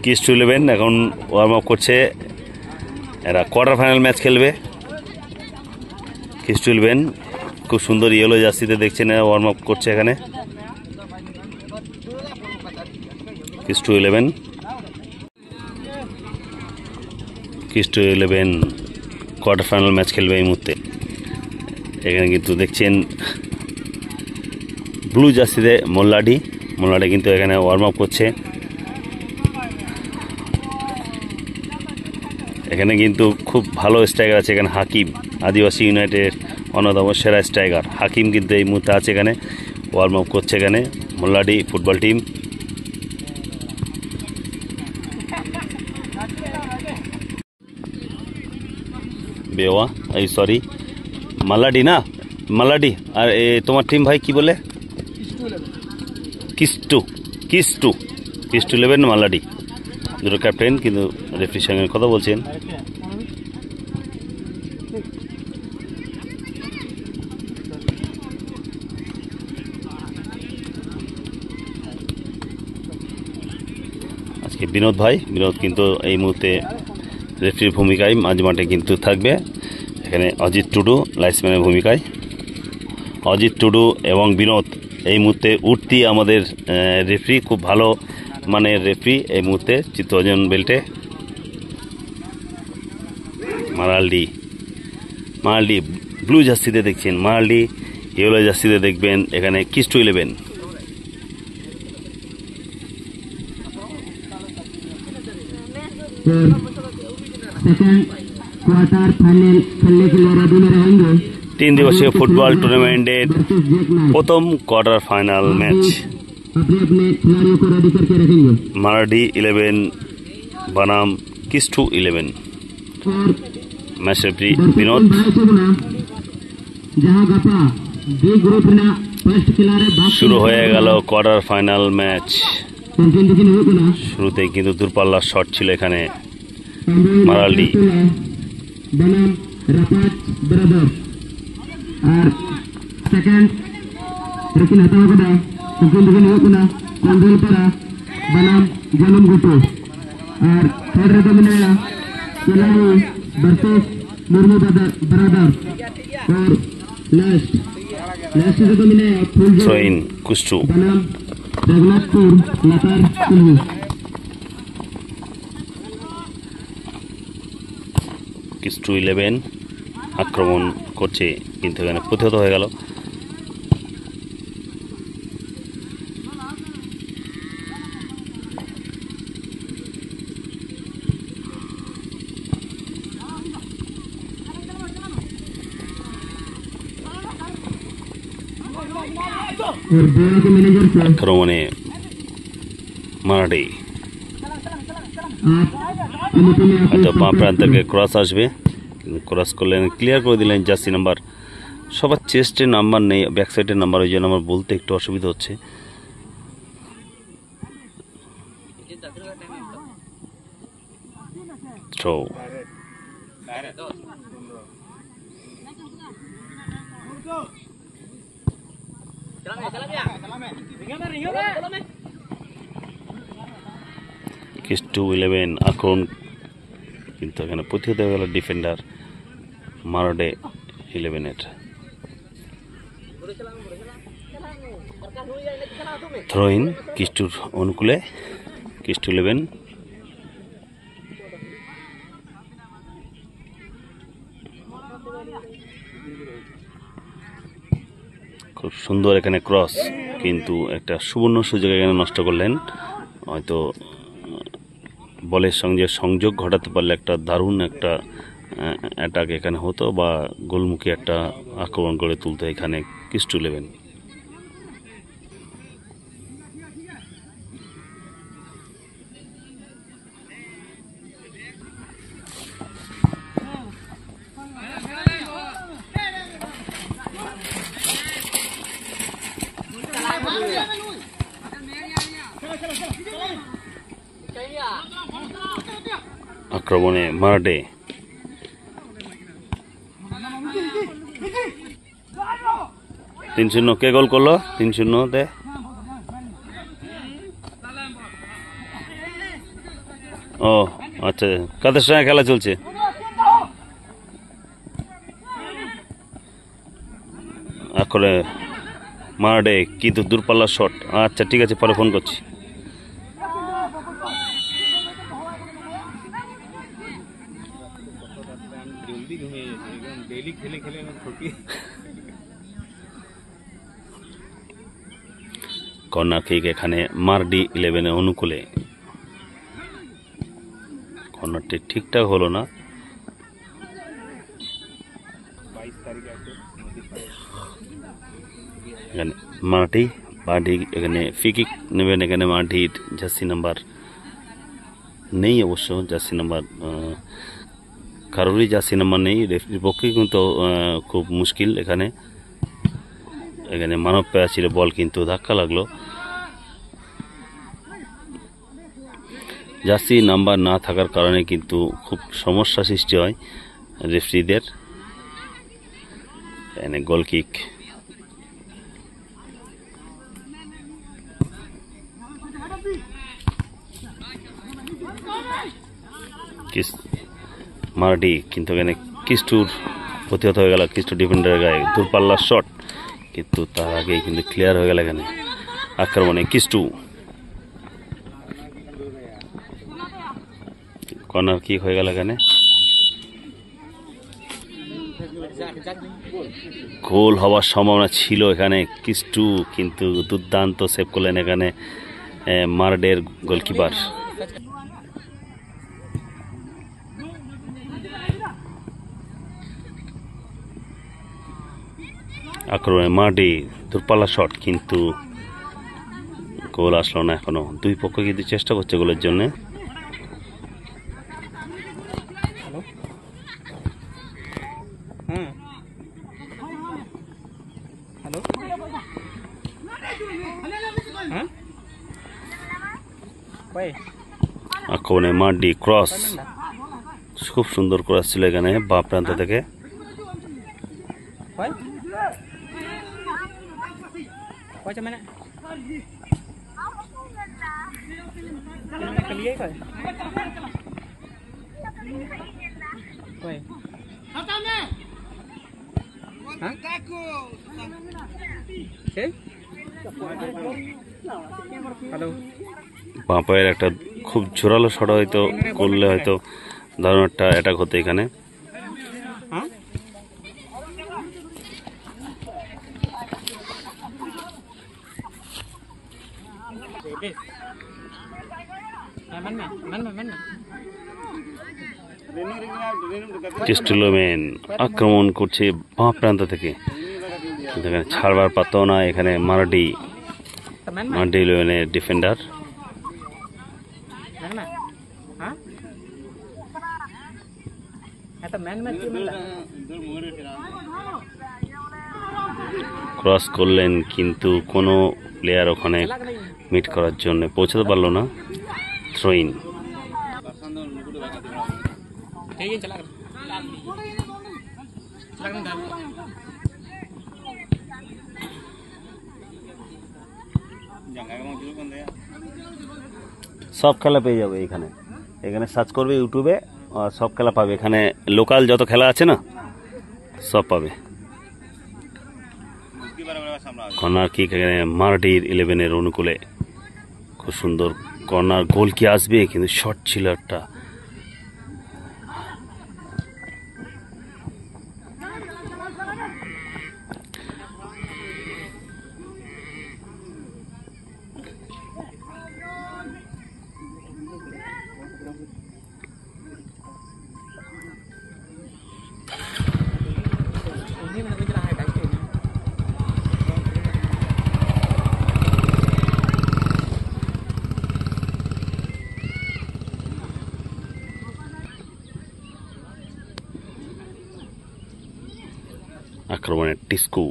Kiss two 11 এখন warm up করছে, এরা কোয়ার্টার ফাইনাল ম্যাচ খেলবে। কিস টু 11 খুব সুন্দর ইয়েলো জার্সিতে দেখছেন এরা ওয়ার্ম আপ করছে এখানে। Kiss two 11 quarter final match খেলবে এই মুহূর্তে। এখানে কিন্তু দেখছেন ব্লু জার্সিতে মোল্লাডি কিন্তু এখানে ওয়ার্ম আপ করছে। এখানে কিন্তু খুব ভালো স্ট্রাইকার আছে এখানে, হাকিম, আদিবাসী ইউনাইটেড অন্যতম সেরা স্ট্রাইকার হাকিম কিন্তু এই মুহূর্তে আছে এখানে, ওয়ার্ম আপ করছে এখানে মোল্লাডি ফুটবল টিম। বেওয়া এই সরি মাল্লাডি না, মাল্লাডি। আর তোমার টিম ভাই কি বলে? কিস টু 11 মাল্লাডি, দুটো ক্যাপ্টেন কিন্তু রেফারির সঙ্গে কথা বলছেন। আজকে বিনোদ কিন্তু এই মুহূর্তে রেফারির ভূমিকায় মাঝ মাঠে কিন্তু থাকবে। এখানে অজিত টুডু লাইসম্যানের ভূমিকায়। অজিত টুডু এবং বিনোদ এই মুহূর্তে উঠতি আমাদের রেফারি, খুব ভালো মানের রেফারি এই মুহূর্তে চিত্তরঞ্জন বেল্টে। মারাল্ডি ব্লু জার্সিতে দেখছেন, মারাল্ডি ইয়েলো জার্সিতে দেখবেন এখানে কিস টু 11। तीन दिवसीय फुटबॉल टूर्नामेंटेर प्रथम क्वार्टर फाइनल मैच माराडी 11 बनाम किस टू 11 मैच रेफरी विनोद। शुरू हो गल क्वार्टर फाइनल मैच। शुरूते किन्तु दूरपाल्लार शट छिलो एखाने माराल्डी और सेकंड लेकिन हटाओ कदा सेकंड दिखे नहीं होना कंट्रोल पड़ा बनाम जलम गुटो और थर्ड रे तो मिलेगा केलानी वर्सेस मुर्मू ब्रदर और लास्ट से तो मिलेगा फुल थ्रोइन कुस्टू बनाम रघुनाथपुर लतार कुल्लू। किस टू 11 आक्रमण করছে কিন্তু এখানে প্রতিহত হয়ে গেল। আক্রমণে মারাডি হয়তো বাঁ প্রান্ত থেকে ক্রস আসবে, ক্রস করলেন ক্লিয়ার করে দিলেন জার্সি নাম্বার। সবার চেস্টের নাম্বার নেই, ব্যাক সাইডের নাম্বার, ওই জন্য আমার বলতে একটু অসুবিধা হচ্ছে। থ্রো কিস টু 11 আক্রমণ কিন্তু এখানে প্রতিহত হয়ে গেল ডিফেন্ডার মারাডে 11-এর। থ্রোইন কিস্টুর অনুকূলে কিস টু 11। খুব সুন্দর এখানে ক্রস, কিন্তু একটা সুবর্ণ সুযোগ এখানে নষ্ট করলেন। হয়তো বলের সঙ্গে সংযোগ ঘটাতে পারলে একটা দারুণ একটা অ্যাটাক এখানে হতো, বা গোলমুখী একটা আক্রমণ করে তুলতো এখানে কিস টু 11। আক্রমণে মারাডে তিন শূন্য। কে গোল করলো 3-0-তে? ও আচ্ছা, কাদের সঙ্গে খেলা চলছে? করে মারাডে কিন্তু দূরপাল্লার শট। আচ্ছা ঠিক আছে, পরে ফোন করছি। কর্নার কিক এখানে মারডি 11 অনুকূলে। কর্নারটি ঠিকঠাক হলো না। এখানে মারডি এখানে ফ্রি কিক নেবেন। এখানে মারডির জার্সি নাম্বার নেই, অবশ্য জার্সি নাম্বার কারোরই জার্সি নাম্বার নেই। রেফারির পক্ষে কিন্তু খুব মুশকিল। এখানে মানব পেয়া ছিল, বল কিন্তু ধাক্কা লাগলো। জার্সি নাম্বার না থাকার কারণে কিন্তু খুব সমস্যা সৃষ্টি হয় রেফারিদের। এখানে গোল কিক। মারডি কিন্তু এখানে কিস্টুর প্রতিহত হয়ে গেল। কিস্টু ডিফেন্ডারের গায়ে দূরপাল্লার শট, কিন্তু তার আগেই কিন্তু ক্লিয়ার হয়ে গেল। এখানে আক্রমণে কিস্টু। কর্নার কিক হয়ে গেল। এখানে গোল হওয়ার সম্ভাবনা ছিল এখানে। কিস্টু কিন্তু দুর্দান্ত সেভ করলেন এখানে মারডের গোলকিপার। আক্রমণে মারডি দূরপাল্লা শট, কিন্তু গোল আসলো না এখনো। দুই পক্ষ কিন্তু চেষ্টা করছে গোলের জন্য। আক্রমণে মারডি ক্রস, খুব সুন্দর ক্রস ছিল এখানে বাঁ প্রান্ত থেকে। বাঁ পায়ের একটা খুব জোরালো শট হয়তো করলে হয়তো দারুণ একটা অ্যাটাক হতো এখানে। ক্রিস্টোলোমেন আক্রমণ করছে বাঁ প্রান্ত থেকে, এখানে ছাড়বার পাতো না। এখানে মারডি 11 ডিফেন্ডার। ক্রস করলেন, কিন্তু কোনো প্লেয়ার ওখানে মিট করার জন্য পৌঁছাতে পারলো না। থ্রোইন। সব খেলা পেয়ে যাবে এখানে। এখানে সার্চ করবে ইউটিউবে, সব খেলা পাবে। এখানে লোকাল যত খেলা আছে না, সব পাবে। কর্নার কিক এখানে মারডির 11 অনুকূলে। খুব সুন্দর কর্নার। গোল কি আসবে? কিন্তু শট ছিল একটা। আক্রমণের টিস্কু।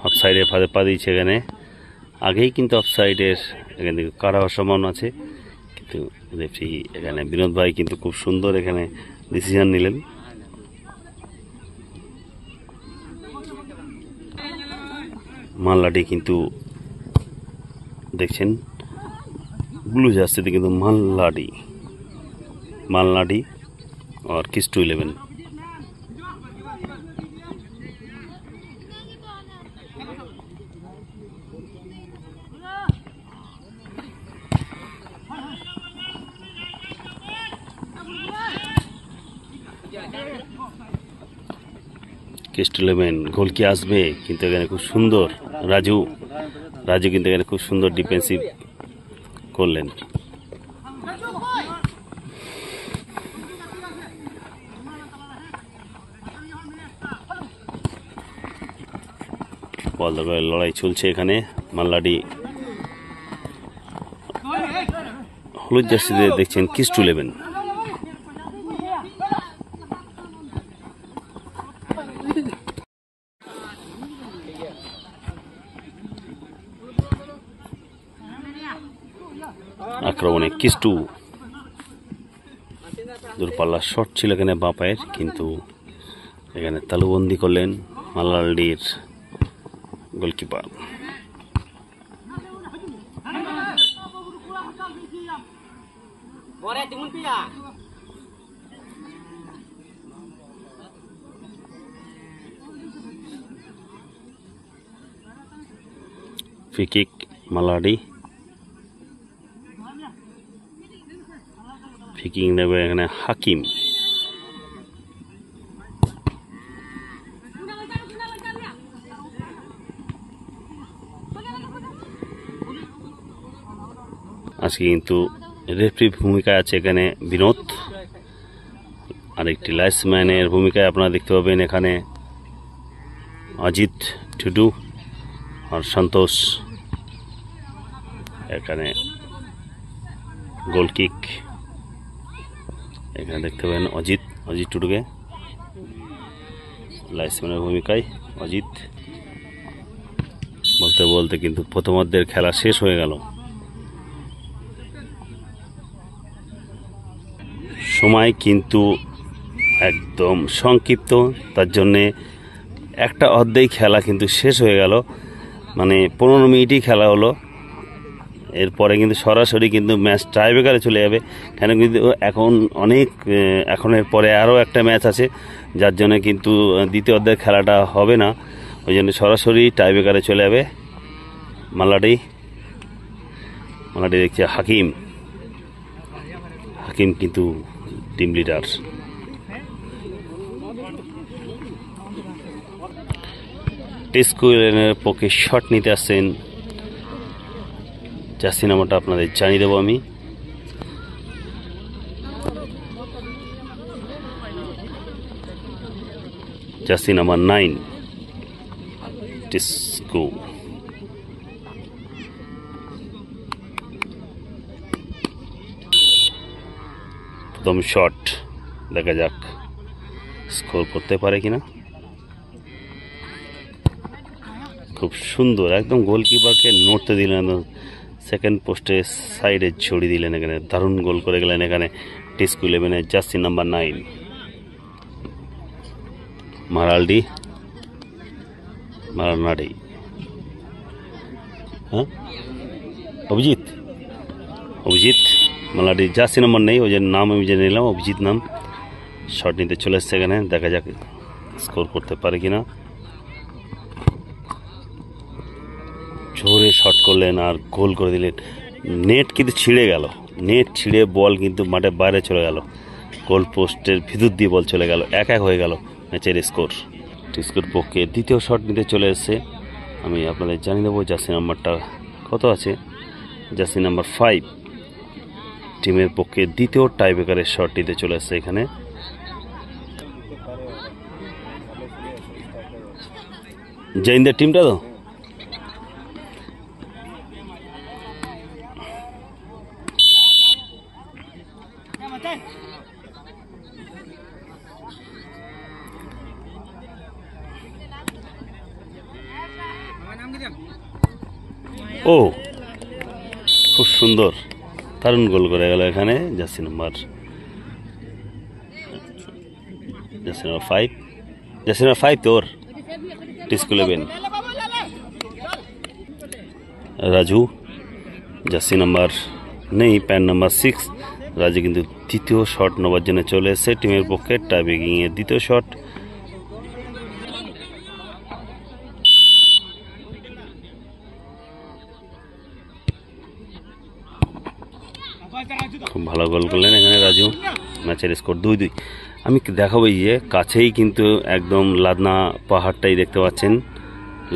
অফসাইডে ফাঁদে পা দিয়েছে এখানে। আগেই কিন্তু অফসাইডের এখানে কারা হওয়ার সম্ভাবনা আছে, কিন্তু রেফারি এখানে বিনোদ ভাই কিন্তু খুব সুন্দর এখানে ডিসিশন নিলেন। মাল্লাটি কিন্তু দেখছেন ब्लू জার্সিতে কিন্তু मालनाडी और किस टू 11 किस टू 11 গোল কি আসবে কিন্তু এখানে খুব সুন্দর রাজু কিন্তু এখানে খুব সুন্দর ডিফেন্সিভ করলেন বল ধরে লড়াই চলছে এখানে মালনাডি হলুদ জার্সিতে দেখছেন কিস টু 11 আক্রমণে কিস টু দূরপাল্লা শট ছিল এখানে বাঁ পায়ের কিন্তু এখানে তালুবন্দি করলেন মালনাডির গোলকিপার ফ্রি কিক মালনাডি ফিকিং নেবে এখানে হাকিম আজকে কিন্তু রেফারি ভূমিকায় আছে এখানে বিনোদ আরেকটি লাইসম্যানের ভূমিকায় আপনারা দেখতে পাবেন এখানে অজিত টুডু আর সন্তোষ এখানে গোল কিক এখানে দেখতে পাবেন অজিত টুডুকে লাইসম্যানের ভূমিকায় অজিত বলতে বলতে কিন্তু প্রথমার্ধের খেলা শেষ হয়ে গেল সময় কিন্তু একদম সংক্ষিপ্ত তার জন্যে একটা অর্ধেই খেলা কিন্তু শেষ হয়ে গেল মানে 15 মিনিটই খেলা হলো এরপরে কিন্তু সরাসরি কিন্তু ম্যাচ টাইব্রেকারে চলে যাবে কেন কিন্তু এখন এর পরে আরও একটা ম্যাচ আছে যার জন্য কিন্তু দ্বিতীয় অর্ধের খেলাটা হবে না ওই জন্য সরাসরি টাইব্রেকারে চলে যাবে মালনাডি দেখছে হাকিম কিন্তু টিম লিডার টেস্কুলেনের পক্ষে শট নিতে আসছেন জার্সি নাম্বারটা আপনাদের জানিয়ে দেবো আমি জার্সি নাম্বার 9 টিস্কু প্রথম শট দেখা যাক স্কোর করতে পারে কিনা খুব সুন্দর একদম গোলকিপারকে নড়তে দিলেন সেকেন্ড পোস্টে সাইডে ছড়িয়ে দিলেন এখানে দারুণ গোল করে গেলেন এখানে টিস্কু 11 জার্সি নাম্বার 9 মালনাডি হ্যাঁ অভিজিৎ মালনাডির জার্সি নাম্বার নেই ওই যে নাম আমি জেনে নিলাম অভিজিৎ নাম শট নিতে চলে এসছে এখানে দেখা যাক স্কোর করতে পারে কিনা জোরে শট করলেন আর গোল করে দিলেন নেট কিন্তু ছিঁড়ে বল কিন্তু মাঠের বাইরে চলে গেল গোল পোস্টের ভিতর দিয়ে বল চলে গেল 1-1 হয়ে গেল ম্যাচের স্কোর টিস্কুর পক্ষে দ্বিতীয় শট নিতে চলে এসছে আমি আপনাদের জানিয়ে দেবো জার্সি নাম্বারটা কত আছে জার্সি নাম্বার 5 টিমের পক্ষে দ্বিতীয় টাইব্রেকারের শট নিতে চলে এসছে এখানে জৈনদের টিমটা তো ও খুব সুন্দর দারুণ গোল করে গেল এখানে জার্সি নাম্বার 5 তোর টিস্কু 11 রাজু জার্সি নাম্বার নেই, প্যান্ট নাম্বার 6 রাজু কিন্তু তৃতীয় শট নেওয়ার জন্য চলে এসেছে টিমের পক্ষে। টাই ব্রেকিং এর দ্বিতীয় শট। খুব ভালো গোল করলেন এখানে রাজু। ম্যাচের স্কোর 2-2। আমি দেখাবো এই যে কাছেই কিন্তু একদম লাদনা পাহাড়টাই দেখতে পাচ্ছেন।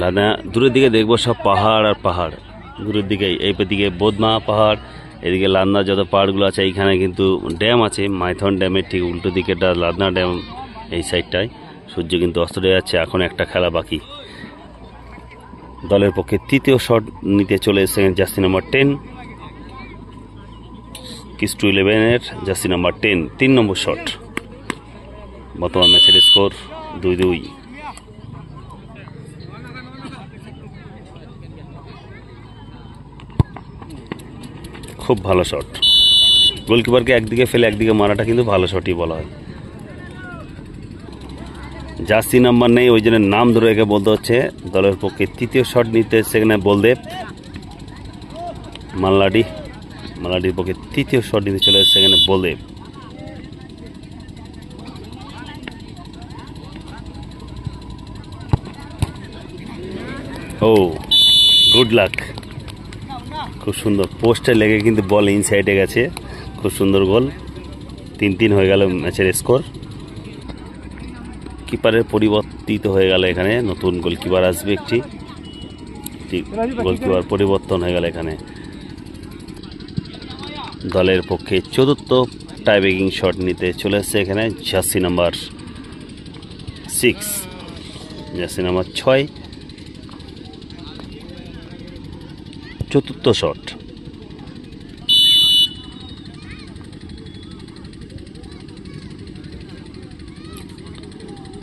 লাদনা দূরের দিকে দেখবো সব পাহাড় আর পাহাড়, দূরের দিকে দিকে বোদমা পাহাড়, এদিকে লাদনা যত পাহাড়গুলো আছে। এইখানে কিন্তু ড্যাম আছে, মাইথন ড্যামের ঠিক উল্টো দিকে লাদনা ড্যাম এই সাইডটায়। সূর্য কিন্তু অস্ত যাচ্ছে, এখন একটা খেলা বাকি। দলের পক্ষে তৃতীয় শট নিতে চলে এসেছেন জার্সি নাম্বার 10 কিস টু 11-এর জার্সি নাম্বার 10, 3 নম্বর শট। বর্তমান ম্যাচের স্কোর 2-2। খুব ভালো শট, গোলকিপারকে একদিকে ফেলে একদিকে মারাটা কিন্তু ভালো শটই বলা হয়। জার্সি নাম্বার নেই, ওই জন্য নাম ধরে একে বলতে হচ্ছে। দলের পক্ষে তৃতীয় শট নিতে সেখানে বলদেব মাল্লাডির পক্ষে তৃতীয় শট নিতে চলে এসেছে সেখানে বলদেব। ও গুড লাক, খুব সুন্দর পোস্টে লেগে কিন্তু বল ইনসাইডে গেছে। খুব সুন্দর গোল। 3-3 হয়ে গেল ম্যাচের স্কোর। কিপারের পরিবর্তিত হয়ে গেল এখানে, নতুন গোলকিপার আসবে একটি। গোলকিপার পরিবর্তন হয়ে গেল এখানে। দলের পক্ষে চতুর্থ টাই ব্রেকিং শট নিতে চলে এসেছে এখানে জার্সি নাম্বার 6, জার্সি নাম্বার 6 চতুর্থ শট।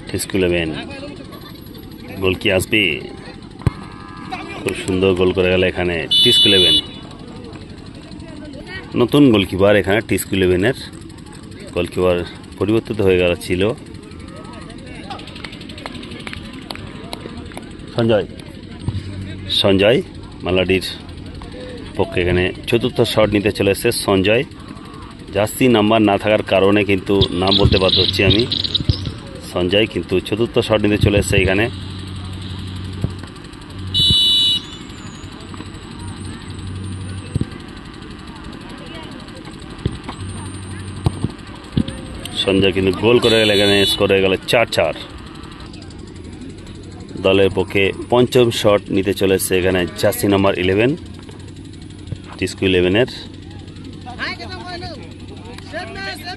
টিস্কুলেবেন গোল কি আসবে? খুব সুন্দর গোল করে গেল এখানে টিস্কুলেবেন। নতুন গোলকিপার এখানে টিস্কুলেবেনের। গোলকিপার পরিবর্তিত হয়ে গেল ছিল সঞ্জয় মালাডির পক্ষে এখানে চতুর্থ শট নিতে চলে এসেছে সঞ্জয়। জার্সি নাম্বার না থাকার কারণে কিন্তু নাম বলতে বাধ্য হচ্ছি আমি। সঞ্জয় কিন্তু চতুর্থ শট নিতে চলে এসেছে এখানে। সঞ্জয় কিন্তু গোল করে গেল এখানে, স্কোর হয়ে গেল 4-4। দলের পক্ষে পঞ্চম শট নিতে চলে এসেছে এখানে জার্সি নাম্বার 11 টিস্কু 11-এর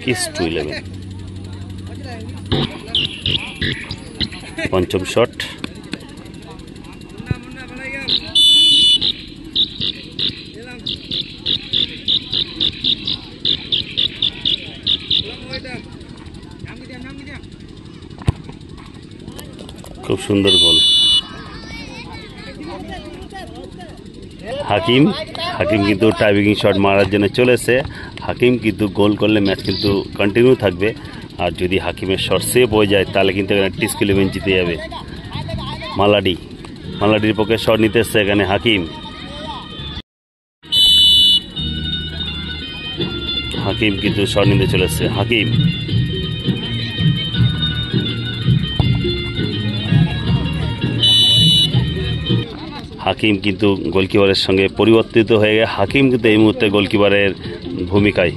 কিস টু 11। পঞ্চম শট। খুব সুন্দর গোল। হাকিম কিন্তু টাই ব্রেকিং শট মারার জন্য চলে এসে। হাকিম কিন্তু গোল করলে ম্যাচ কিন্তু কন্টিনিউ থাকবে, আর যদি হাকিমের শট সেভ হয়ে যায় তাহলে কিন্তু এখানে টিস্কু 11 জিতে যাবে। মাল্লাডির পক্ষে শট নিতে এসছে এখানে হাকিম কিন্তু শট নিতে চলে এসছে। হাকিম কিন্তু গোলকিপারের সঙ্গে পরিবর্তিত হয়ে গেছে। হাকিম কিন্তু এই মুহূর্তে গোলকিপারের ভূমিকায়।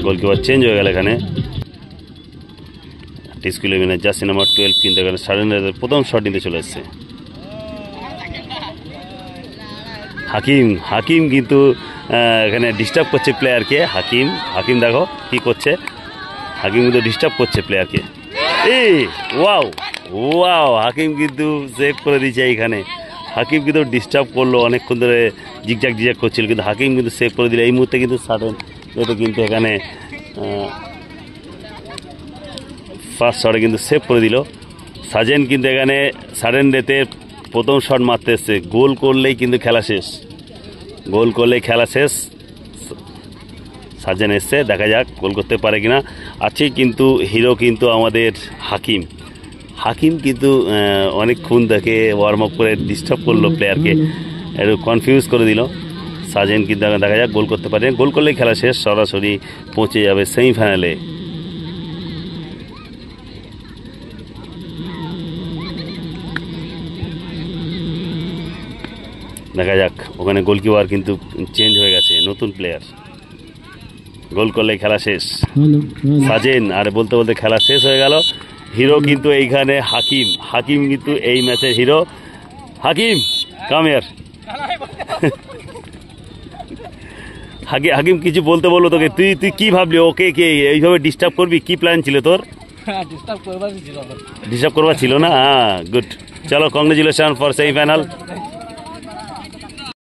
গোলকিপার চেঞ্জ হয়ে গেল এখানে। টিস্কু 11-এর জার্সি নাম্বার 12 কিন্তু এখানে সারেন্ডারের প্রথম শট নিতে চলে এসছে। হাকিম কিন্তু এখানে ডিস্টার্ব করছে প্লেয়ারকে। হাকিম দেখো কি করছে। হাকিম কিন্তু ডিস্টার্ব করছে প্লেয়ারকে। ওয়াও হাকিম কিন্তু সেভ করে দিয়েছে এইখানে। হাকিম কিন্তু ডিস্টার্ব করলো, অনেকক্ষণ ধরে জিগজাগ করছিল, কিন্তু হাকিম কিন্তু সেভ করে দিল এই মুহূর্তে। কিন্তু সাডেন এটা কিন্তু এখানে ফার্স্ট শটে কিন্তু সেভ করে দিল। সাজেন কিন্তু এখানে সাডেন ডেতে প্রথম শট মারতে এসছে। গোল করলেই কিন্তু খেলা শেষ। সাজেন এসছে, দেখা যাক গোল করতে পারে কিনা। আছে কিন্তু হিরো কিন্তু আমাদের হাকিম কিন্তু অনেকক্ষণ তাকে ওয়ার্ম আপ করে ডিস্টার্ব করলো, প্লেয়ারকে একটু কনফিউজ করে দিল। সাজেন কিন্তু দেখা যাক গোল করতে পারে, গোল করলেই খেলা শেষ, সরাসরি পৌঁছে যাবে সেমিফাইনালে। দেখা যাক, ওখানে গোলকিপার কিন্তু চেঞ্জ হয়ে গেছে, নতুন প্লেয়ার। গোল করলে খেলা শেষ। সাজেন আর বলতে বলতে খেলা শেষ হয়ে গেল। হিরো কিন্তু এইখানে হাকিম, হাকিম কিন্তু এই ম্যাচের হিরো। Hakim come here. হাকিম কিছু বলতে বললো তোকে, তুই কি ভাবলি ওকে কে এইভাবে ডিস্টার্ব করবি? কি প্ল্যান ছিল তোর? ডিস্টার্ব করবার ছিল না। হ্যাঁ, গুড। চলো, কংগ্রেচুলেশন ফর সেমিফাইনাল।